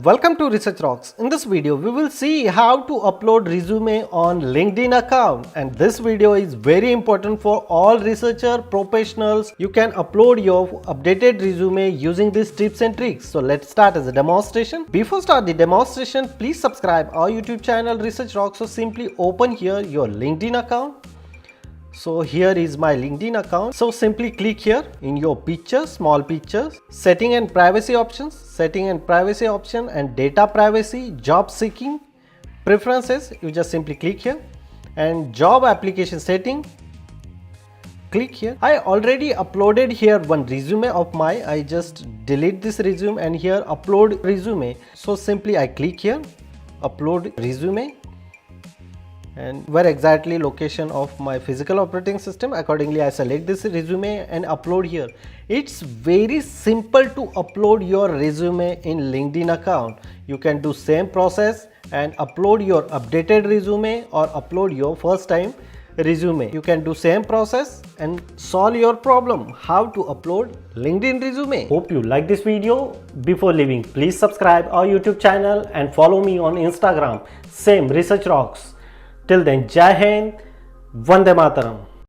Welcome to Research Rocks. In this video, we will see how to upload resume on LinkedIn account, and this video is very important for all researcher professionals. You can upload your updated resume using these tips and tricks. So let's start as a demonstration. Before start the demonstration, please subscribe our YouTube channel Research Rocks. So simply open here your LinkedIn account. So here is my LinkedIn account. So simply click here in your pictures, small pictures, setting and privacy options, and data privacy, job seeking, preferences. You just simply click here and job application setting. Click here. I already uploaded here one resume of mine. I just delete this resume and here upload resume. So simply I click here, upload resume. And where exactly location of my physical operating system, accordingly I select this resume and upload here. It's very simple to upload your resume in LinkedIn account. You can do same process and upload your updated resume or upload your first time resume. You can do same process and solve your problem how to upload LinkedIn resume. Hope you like this video. Before leaving, please subscribe our YouTube channel and follow me on Instagram, same Research Rocks. Till then, Jai Hind, Vande Mataram.